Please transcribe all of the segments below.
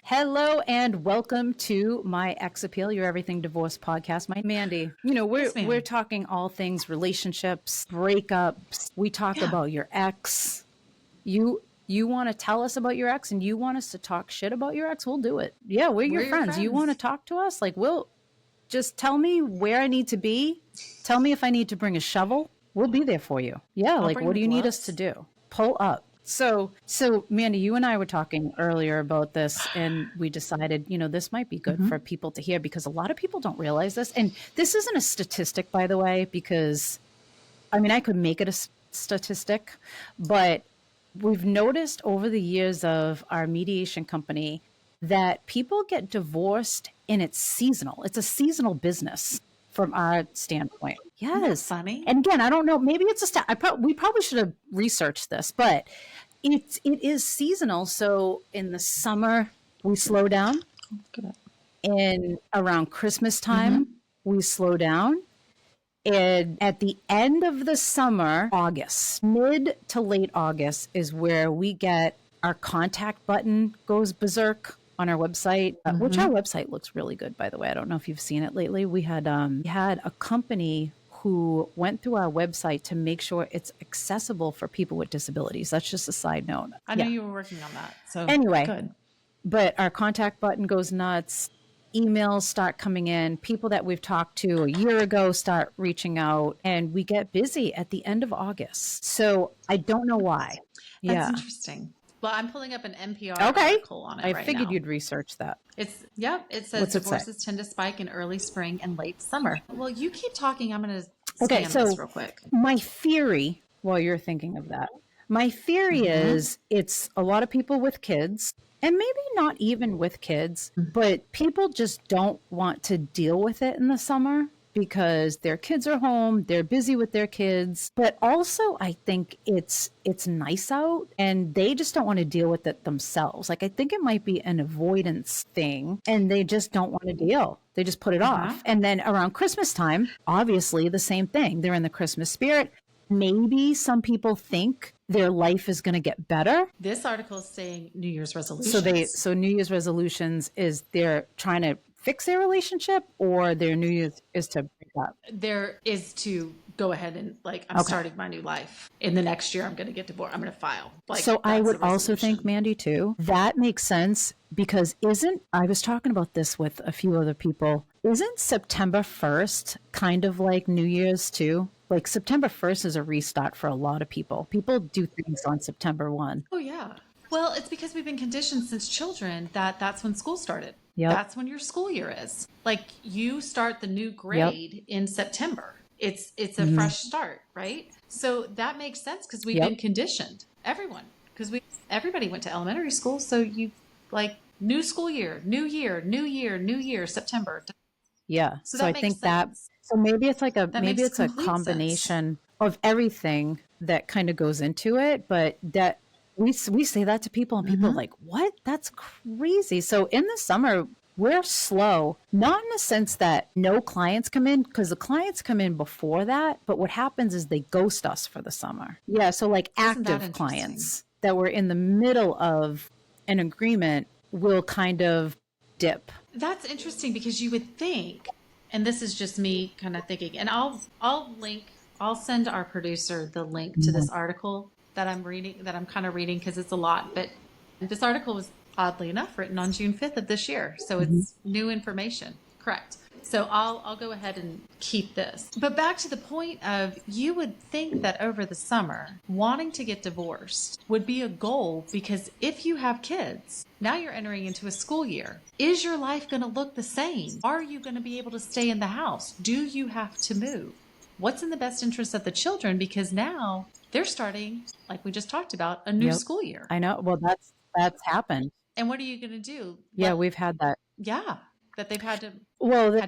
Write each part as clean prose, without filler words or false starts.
Hello and welcome to my Ex Appeal, Your Everything Divorce podcast. My Mandy. We're talking all things relationships, breakups. We talk about your ex. You want to tell us about your ex and you want us to talk shit about your ex? We'll do it. Yeah, we're your friends. You want to talk to us? We'll just tell me where I need to be. Tell me if I need to bring a shovel. We'll be there for you. Yeah, what do you need us to do? Pull up. So Mandy, you and I were talking earlier about this and we decided, this might be good for people to hear because a lot of people don't realize this. And this isn't a statistic, by the way, because I could make it a statistic, but we've noticed over the years of our mediation company that people get divorced and it's seasonal. It's a seasonal business from our standpoint. Yes. Isn't that funny? And again, I don't know, maybe it's a stat. We probably should have researched this, but it is seasonal. So in the summer, we slow down. And around Christmas time, we slow down. And at the end of the summer, August, mid to late August is where we get our contact button goes berserk on our website, which our website looks really good, by the way. I don't know if you've seen it lately. We had a company who went through our website to make sure it's accessible for people with disabilities. That's just a side note. I know you were working on that. So anyway, good. But our contact button goes nuts. Emails start coming in. People that we've talked to a year ago start reaching out, and we get busy at the end of August. So I don't know why. That's interesting. Well, I'm pulling up an NPR article on it right now. I figured you'd research that. It says divorces tend to spike in early spring and late summer. Well, you keep talking. I'm going to scan this real quick. My theory, while you're thinking of that, my theory is it's a lot of people with kids, and maybe not even with kids, but people just don't want to deal with it in the summer because their kids are home, they're busy with their kids. But also I think it's nice out and they just don't want to deal with it themselves. I think it might be an avoidance thing and they just don't want to deal. They just put it off. And then around Christmas time, obviously the same thing. They're in the Christmas spirit. Maybe some people think their life is going to get better. This article is saying New Year's resolutions. So New Year's resolutions is they're trying to fix their relationship, or their New Year's is to break up? There is to go ahead and I'm starting my new life. In the next year, I'm going to get divorced. I'm going to file. So I would also think, Mandy, too, that makes sense because I was talking about this with a few other people. Isn't September 1st kind of like New Year's too? September 1st is a restart for a lot of people. People do things on September 1. Oh, yeah. Well, it's because we've been conditioned since children that's when school started. Yep. That's when your school year is. You start the new grade in September. It's a fresh start, right? So that makes sense because we've been conditioned. Everyone. Because everybody went to elementary school. So you new school year, new year, September. Yeah. So I think sense. So maybe it's it's a combination of everything that kind of goes into it, but that we say that to people and people are like, what? That's crazy. So in the summer, we're slow, not in the sense that no clients come in, because the clients come in before that. But what happens is they ghost us for the summer. Yeah. So active clients that were in the middle of an agreement will kind of dip. That's interesting because you would think, and this is just me kind of thinking, and I'll send our producer the link to this article that I'm kind of reading because it's a lot. But this article was oddly enough written on June 5th of this year. So it's new information. Correct. So I'll go ahead and keep this. But back to the point of, you would think that over the summer, wanting to get divorced would be a goal because if you have kids, now you're entering into a school year. Is your life going to look the same? Are you going to be able to stay in the house? Do you have to move? What's in the best interest of the children? Because now they're starting, like we just talked about, a new school year. I know. Well, that's happened. And what are you going to do? Yeah, we've had that. Yeah. That they've had to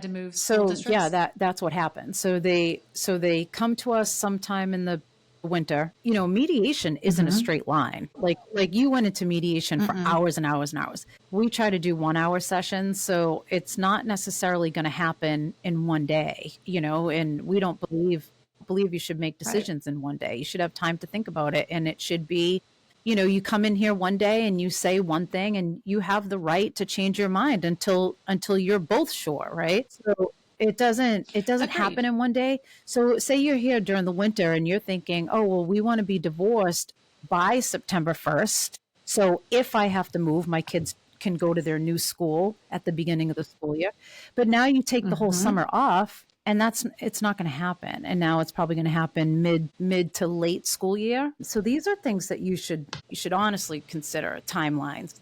move. So that's what happened. So they come to us sometime in the winter. Mediation isn't a straight line. Like you went into mediation for hours and hours and hours. We try to do 1 hour sessions, so it's not necessarily going to happen in one day. And we don't believe you should make decisions in one day. You should have time to think about it, and it should be you come in here one day and you say one thing, and you have the right to change your mind until you're both sure, right? So it doesn't happen in one day. So say you're here during the winter and you're thinking, oh, well, we want to be divorced by September 1st. So if I have to move, my kids can go to their new school at the beginning of the school year. But now you take the whole summer off, and it's not going to happen. And now it's probably going to happen mid to late school year. So these are things that you should honestly consider timelines.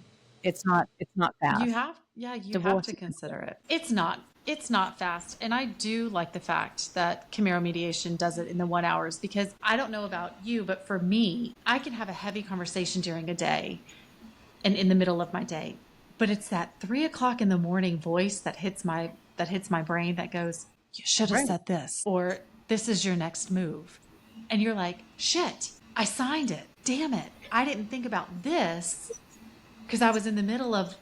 It's not fast. You have to consider it. It's not fast. And I do like the fact that Comeiro mediation does it in the 1 hours, because I don't know about you, but for me, I can have a heavy conversation during a day and in the middle of my day, but it's that 3:00 in the morning voice that hits my brain that goes, you should have said this, or this is your next move. And you're like, shit, I signed it. Damn it. I didn't think about this because I was in the middle of,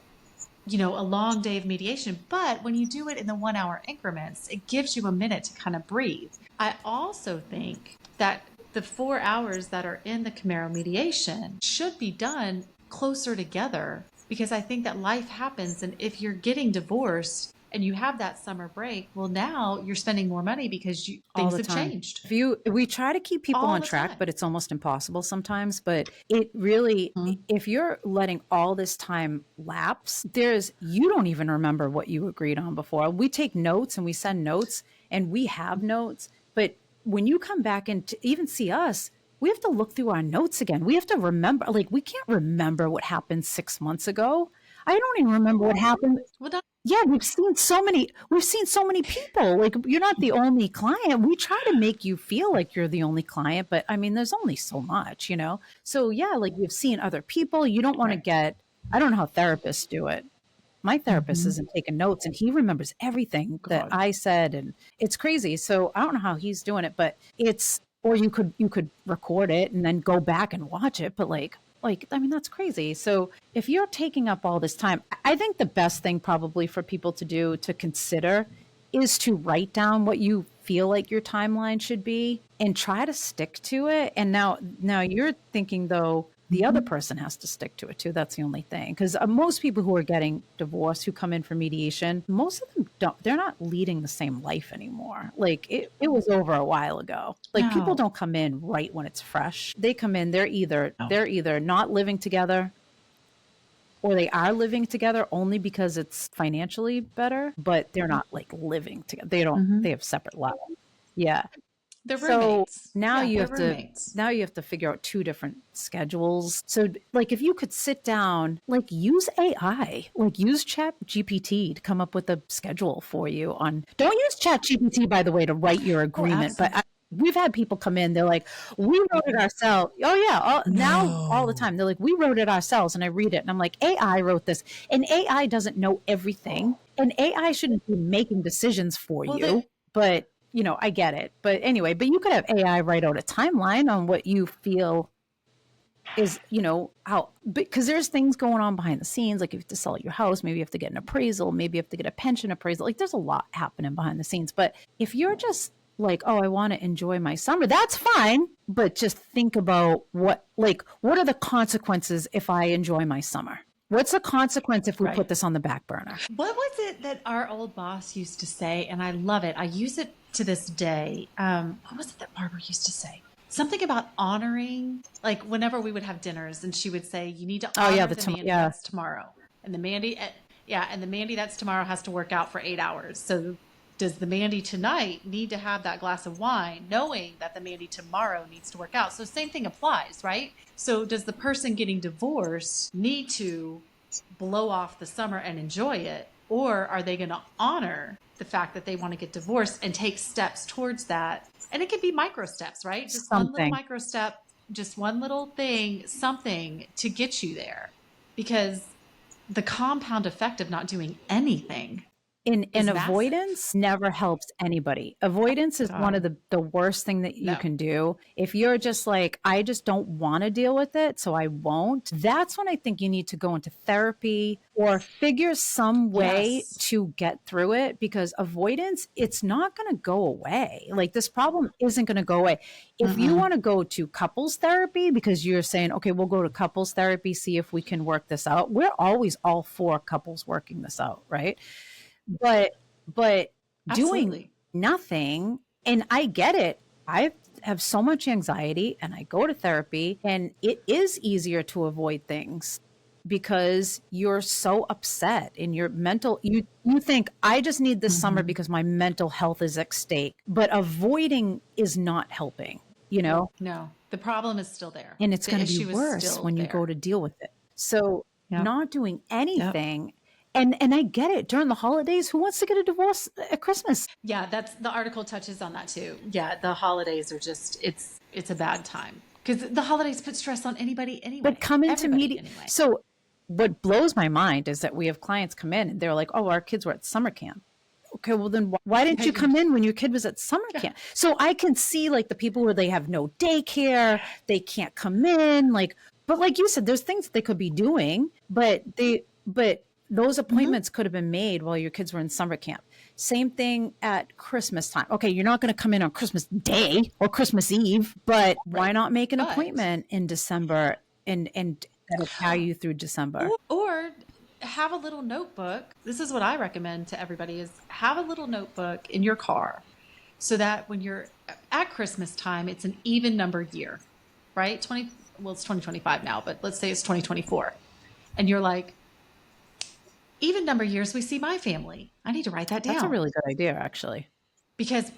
a long day of mediation. But when you do it in the 1 hour increments, it gives you a minute to kind of breathe. I also think that the 4 hours that are in the Comeiro mediation should be done closer together, because I think that life happens. And if you're getting divorced and you have that summer break, well, now you're spending more money because things have changed. We try to keep people on track, but it's almost impossible sometimes. But it really, if you're letting all this time lapse, you don't even remember what you agreed on before. We take notes and we send notes and we have notes. But when you come back and to even see us, we have to look through our notes again. We have to remember, we can't remember what happened 6 months ago. I don't even remember what happened. Yeah, we've seen so many people. You're not the only client. We try to make you feel like you're the only client, but I mean, there's only so much, So yeah, you've seen other people. You don't want to I don't know how therapists do it. My therapist isn't taking notes, and he remembers everything that I said, and it's crazy. So I don't know how he's doing it, but or you could record it and then go back and watch it, but I mean, that's crazy. So if you're taking up all this time, I think the best thing probably for people to do, to consider, is to write down what you feel like your timeline should be and try to stick to it. And now you're thinking, though, the other person has to stick to it too. That's the only thing. Because most people who are getting divorced, who come in for mediation, most of them they're not leading the same life anymore. It was over a while ago. People don't come in right when it's fresh. They come in, they're either not living together, or they are living together only because it's financially better, but they're not living together. They have separate lives. Yeah. They're roommates. So now you have to figure out two different schedules. So if you could sit down, use AI, use Chat GPT to come up with a schedule for you don't use Chat GPT, by the way, to write your agreement. But we've had people come in, they're like, we wrote it ourselves. Oh yeah. Now all the time. They're like, we wrote it ourselves. And I read it and I'm like, AI wrote this, and AI doesn't know everything, and AI shouldn't be making decisions for you. But I get it. But anyway, you could have AI write out a timeline on what you feel is, how, because there's things going on behind the scenes. If you have to sell your house, maybe you have to get an appraisal, maybe you have to get a pension appraisal. There's a lot happening behind the scenes. But if you're just oh, I want to enjoy my summer, that's fine. But just think about what are the consequences if I enjoy my summer? What's the consequence if we put this on the back burner? What was it that our old boss used to say? And I love it. I use it to this day. What was it that Barbara used to say? Something about honoring, whenever we would have dinners, and she would say, you need to honor the Mandy that's tomorrow. And the Mandy, and the Mandy that's tomorrow has to work out for 8 hours. So does the Mandy tonight need to have that glass of wine, knowing that the Mandy tomorrow needs to work out? So same thing applies, right? So does the person getting divorced need to blow off the summer and enjoy it? Or are they going to honor the fact that they want to get divorced and take steps towards that? And it could be micro steps, right? Just one little micro step, just one little thing, something to get you there. Because the compound effect of not doing anything in avoidance never helps anybody. Avoidance is one of the worst thing that you can do. If you're just like, I just don't want to deal with it, so I won't. That's when I think you need to go into therapy or figure some way to get through it, because avoidance, it's not going to go away. Like, this problem isn't going to go away. If you want to go to couples therapy because you're saying, okay, we'll go to couples therapy, see if we can work this out. We're always all for couples working this out, right? But doing nothing, and I get it. I have so much anxiety and I go to therapy, and it is easier to avoid things because you're so upset in your mental, you think, I just need this summer because my mental health is at stake. But avoiding is not helping, you know? No, the problem is still there. And it's going to be worse when you go to deal with it. So not doing anything. And I get it. During the holidays, who wants to get a divorce at Christmas? Yeah, that's, the article touches on that too. Yeah, the holidays are just, it's a bad time because the holidays put stress on anybody anyway. But come into media. Anyway. So what blows my mind is that we have clients come in and they're like, oh, our kids were at summer camp. Okay, well then why didn't you come in when your kid was at summer camp? So I can see like the people where they have no daycare, they can't come in, like, but like you said, there's things they could be doing, but those appointments could have been made while your kids were in summer camp. Same thing at Christmas time. Okay, you're not going to come in on Christmas Day or Christmas Eve, but why not make an appointment in December and that'll carry you through December? Or have a little notebook. This is what I recommend to everybody, is have a little notebook in your car so that when you're at Christmas time, it's an even numbered year, right? It's 2025 now, but let's say it's 2024. And you're like, even number years, we see my family. I need to write that down. That's a really good idea, actually. Because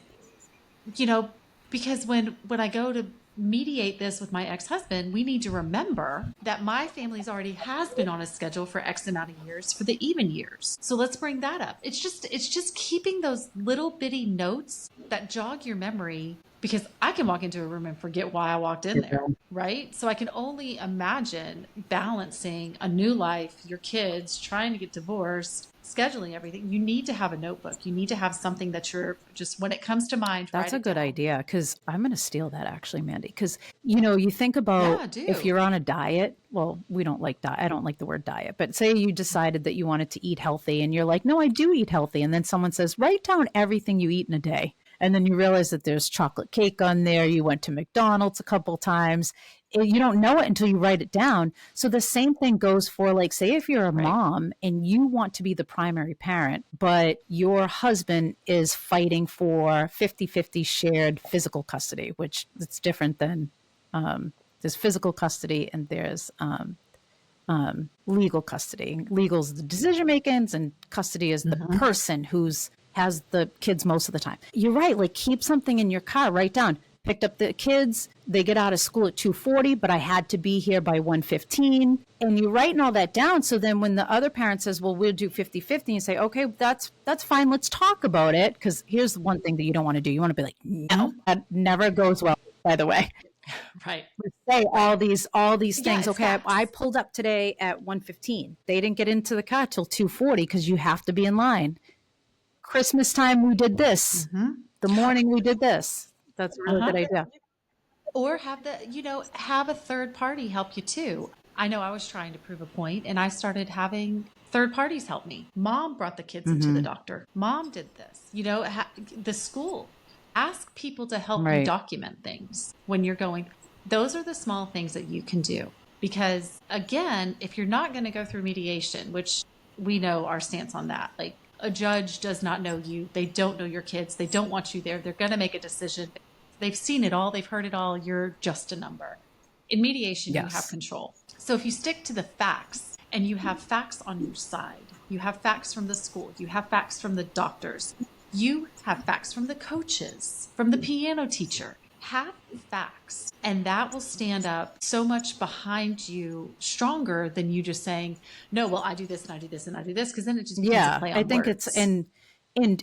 when I go to mediate this with my ex-husband, we need to remember that my family's already has been on a schedule for X amount of years for the even years. So let's bring that up. It's just keeping those little bitty notes that jog your memory, because I can walk into a room and forget why I walked in there, right? So I can only imagine balancing a new life, your kids, trying to get divorced, scheduling everything. You need to have a notebook. You need to have something that you're just, when it comes to mind, that's a good idea, because I'm going to steal that actually, Mandy, because you think about if you're on a diet. Well, we don't like diet. I don't like the word diet, but say you decided that you wanted to eat healthy and you're like, no, I do eat healthy. And then someone says, write down everything you eat in a day. And then you realize that there's chocolate cake on there. You went to McDonald's a couple times. You don't know it until you write it down. So the same thing goes for, like, say if you're a mom and you want to be the primary parent, but your husband is fighting for 50-50 shared physical custody, which it's different than there's physical custody and there's legal custody. Legal is the decision makings and custody is the person who's has the kids most of the time. You're right. Like, keep something in your car, write down, picked up the kids, they get out of school at 2:40, but I had to be here by 1:15. And you're writing all that down. So then when the other parent says, well, we'll do 50-50, you say, okay, that's fine. Let's talk about it. Because here's the one thing that you don't want to do. You want to be like, no, that never goes well, by the way. Right. Say all these things. Okay, I pulled up today at 1:15. They didn't get into the car till 2:40 because you have to be in line. Christmas time, we did this. The morning we did this. That's a really good idea. Or have a third party help you too. I know I was trying to prove a point and I started having third parties help me. Mom brought the kids into the doctor. Mom did this. The school. Ask people to help you document things when you're going. Those are the small things that you can do. Because again, if you're not going to go through mediation, which we know our stance on that, like, a judge does not know you. They don't know your kids. They don't want you there. They're going to make a decision. They've seen it all. They've heard it all. You're just a number. In mediation, you have control. So if you stick to the facts and you have facts on your side, you have facts from the school, you have facts from the doctors, you have facts from the coaches, from the piano teacher, have facts, and that will stand up so much behind you stronger than you just saying, no, well, I do this and I do this and I do this, because then it just becomes a play on I think words. It's in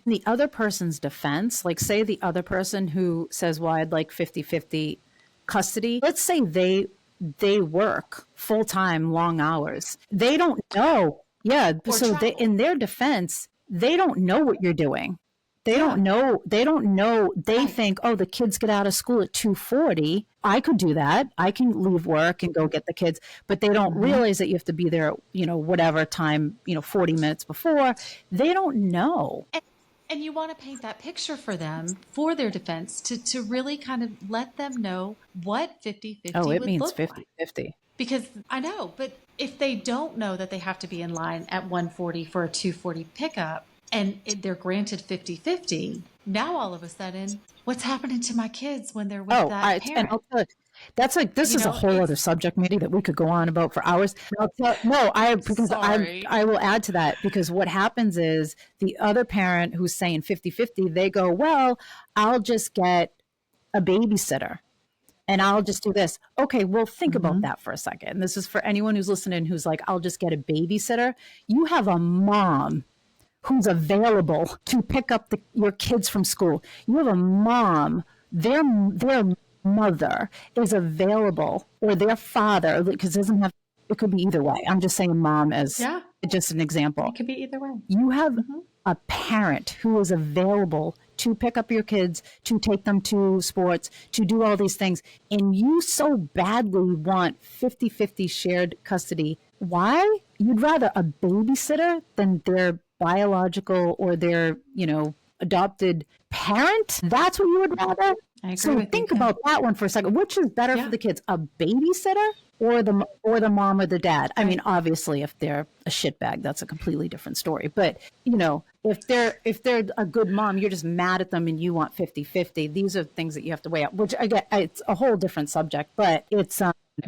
the other person's defense, like say the other person who says, well, I'd like 50-50 custody. Let's say they work full-time, long hours. They don't know. Yeah. So in their defense, they don't know what you're doing. They don't know. They think, oh, the kids get out of school at 2:40. I could do that. I can leave work and go get the kids. But they don't realize that you have to be there, whatever time, 40 minutes before. They don't know. And you want to paint that picture for them, for their defense, to really kind of let them know what 50-50 would means look 50-50. like. Because I know, but if they don't know that they have to be in line at 1:40 for a 2:40 pickup, and they're granted 50-50, now all of a sudden, what's happening to my kids when they're with that parent? And I'll tell you, that's like, this is a whole other subject, Mandy, that we could go on about for hours. I will add to that, because what happens is the other parent who's saying 50-50, they go, well, I'll just get a babysitter and I'll just do this. Okay, well, think about that for a second. This is for anyone who's listening who's like, I'll just get a babysitter. You have a mom who's available to pick up your kids from school. You have a mom, their mother is available, or their father, because it could be either way. I'm just saying mom as just an example. It could be either way. You have a parent who is available to pick up your kids, to take them to sports, to do all these things, and you so badly want 50-50 shared custody. Why? You'd rather a babysitter than their biological or their, adopted parent? That's what you would rather? I agree. So think about that one for a second. Which is better for the kids, a babysitter or the mom or the dad? Right. I mean, obviously, if they're a shitbag, that's a completely different story. But if they're a good mom, you're just mad at them and you want 50-50. These are things that you have to weigh out. Which again, it's a whole different subject. But it's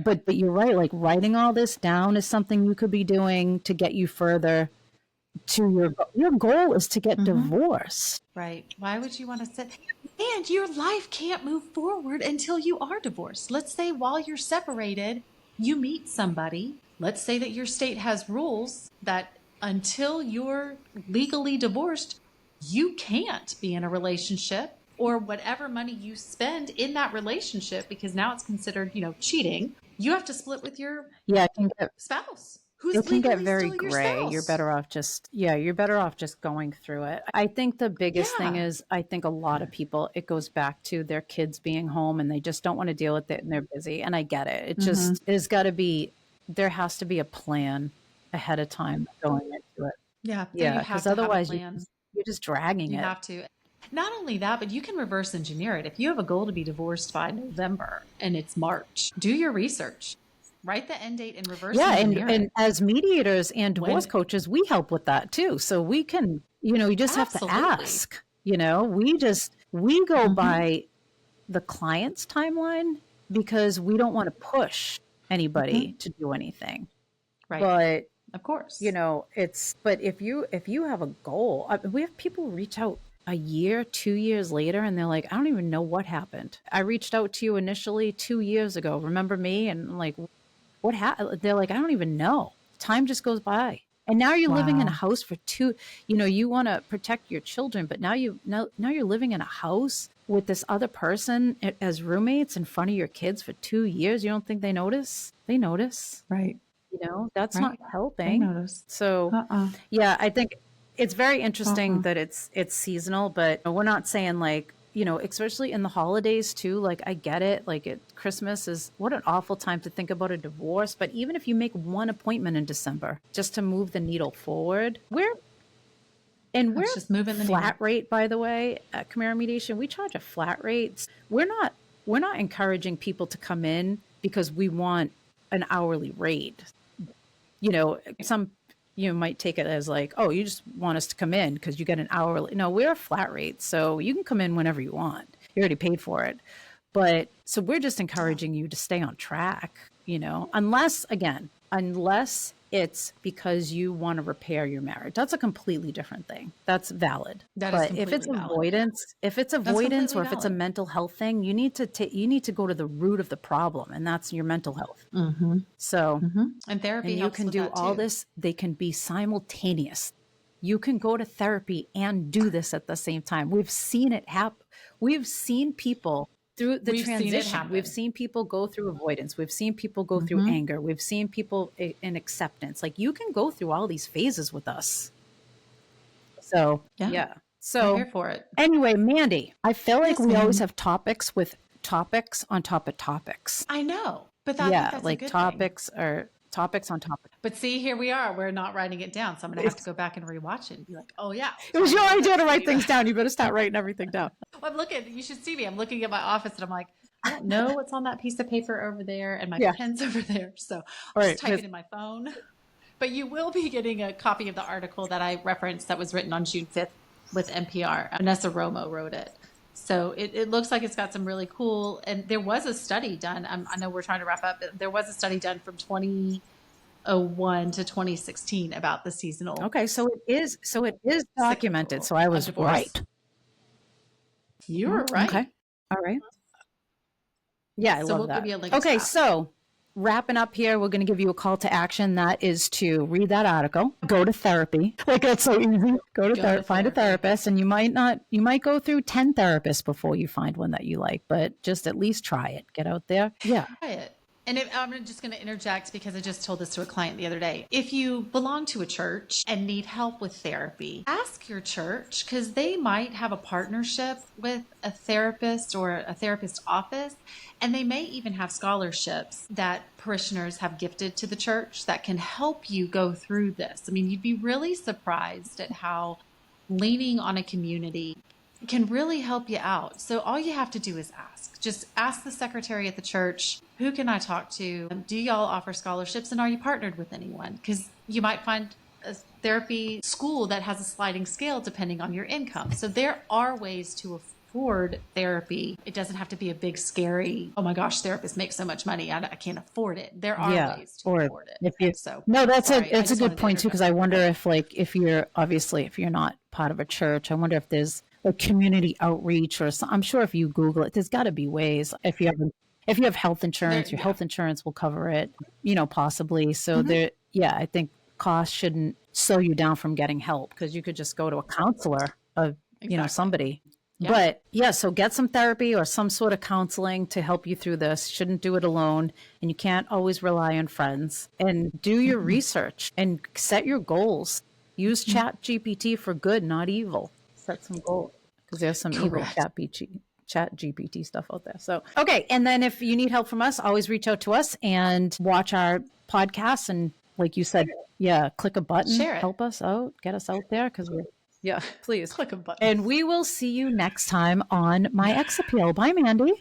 but you're right. Like, writing all this down is something you could be doing to get you further to your goal is to get divorced. Right. Why would you want to sit? And your life can't move forward until you are divorced. Let's say while you're separated, you meet somebody. Let's say that your state has rules that until you're legally divorced, you can't be in a relationship, or whatever money you spend in that relationship, because now it's considered, cheating. You have to split with your spouse. It can get very gray. You're better off just going through it. I think the biggest thing is, I think a lot of people, it goes back to their kids being home and they just don't want to deal with it and they're busy. And I get it. It just, there has to be a plan ahead of time going into it. Yeah. Yeah. Because otherwise you're just dragging it. You have to. Not only that, but you can reverse engineer it. If you have a goal to be divorced by November and it's March, do your research. Write the end date and reverse engineer it. And as mediators and divorce coaches, we help with that too. So we can, you just have to ask, we go by the client's timeline because we don't want to push anybody to do anything. Right. But of course, but if you have a goal, we have people reach out a year, 2 years later, and they're like, I don't even know what happened. I reached out to you initially 2 years ago. Remember me? And like, what happened? They're like, I don't even know. Time just goes by. And now you're living in a house for you want to protect your children, but now you're living in a house with this other person as roommates in front of your kids for 2 years. You don't think they notice? They notice. Right. That's not helping. They notice. So I think it's very interesting that it's seasonal, but we're not saying like, especially in the holidays too, like I get it. Like Christmas is, what an awful time to think about a divorce. But even if you make one appointment in December just to move the needle forward, we're just moving the flat rate, by the way, at Comeiro Mediation. We charge a flat rate. We're not encouraging people to come in because we want an hourly rate. Some might take it as like, oh, you just want us to come in because you get an hourly. No, we're a flat rate. So you can come in whenever you want. You already paid for it. But so we're just encouraging you to stay on track, unless it's because you want to repair your marriage. That's a completely different thing. That's valid. But if it's avoidance, or if it's a mental health thing, you need to go to the root of the problem, and that's your mental health. So, and therapy, and you can do all this. They can be simultaneous. You can go to therapy and do this at the same time. We've seen it happen. We've seen people through the transition. We've seen people go through avoidance. We've seen people go through anger. We've seen people in acceptance. Like, you can go through all these phases with us. So, Yeah. So, I'm here for it. Anyway, Mandy, I feel like we always ma'am. have topics with topics on top of topics. I know, but I think that's a good topics thing. or topics on topics. But see, here we are. We're not writing it down. So I'm going to have to go back and rewatch it and be like, oh, yeah. It was your idea to write things down. You better start writing everything down. Well, I'm looking, you should see me. I'm looking at my office and I'm like, I don't know what's on that piece of paper over there and my pen's over there. So I'll just type it in my phone. But you will be getting a copy of the article that I referenced that was written on June 5th with NPR. Vanessa Romo wrote it. So it looks like it's got some really cool, and there was a study done. I know we're trying to wrap up, but there was a study done from 2001 to 2016 about the seasonal. Okay, so it is documented. So I was right. You were right. Okay. All right. Yeah, I love that. Give you a link okay, so wrapping up here, we're going to give you a call to action. That is to read that article, go to therapy. Like, that's so easy. Go to therapy, find a therapist, and you might go through 10 therapists before you find one that you like, but just at least try it. Get out there. Yeah. Try it. And I'm just going to interject because I just told this to a client the other day. If you belong to a church and need help with therapy, ask your church, because they might have a partnership with a therapist or a therapist office. And they may even have scholarships that parishioners have gifted to the church that can help you go through this. I mean, you'd be really surprised at how leaning on a community can really help you out. So all you have to do is ask. Just ask the secretary at the church, who can I talk to? Do y'all offer scholarships, and are you partnered with anyone? Because you might find a therapy school that has a sliding scale depending on your income. So there are ways to afford therapy. It doesn't have to be a big, scary, oh my gosh, therapists make so much money, I can't afford it. There are ways to afford it. It's a good point too, because I wonder if you're not part of a church, I wonder if there's a community outreach or something. I'm sure if you Google it, there's got to be ways. If you have health insurance, your health insurance will cover it, possibly. So I think cost shouldn't slow you down from getting help, because you could just go to a counselor of, somebody. Yeah. But so get some therapy or some sort of counseling to help you through this. Shouldn't do it alone. And you can't always rely on friends. And do your research and set your goals. Use Chat GPT for good, not evil. Set some goals, because there's some evil Chat GPT stuff out there. So, okay. And then if you need help from us, always reach out to us and watch our podcasts. And like you said, click a button, share it. Help us out, get us out there, because please click a button. And we will see you next time on My Ex Appeal. Bye, Mandy.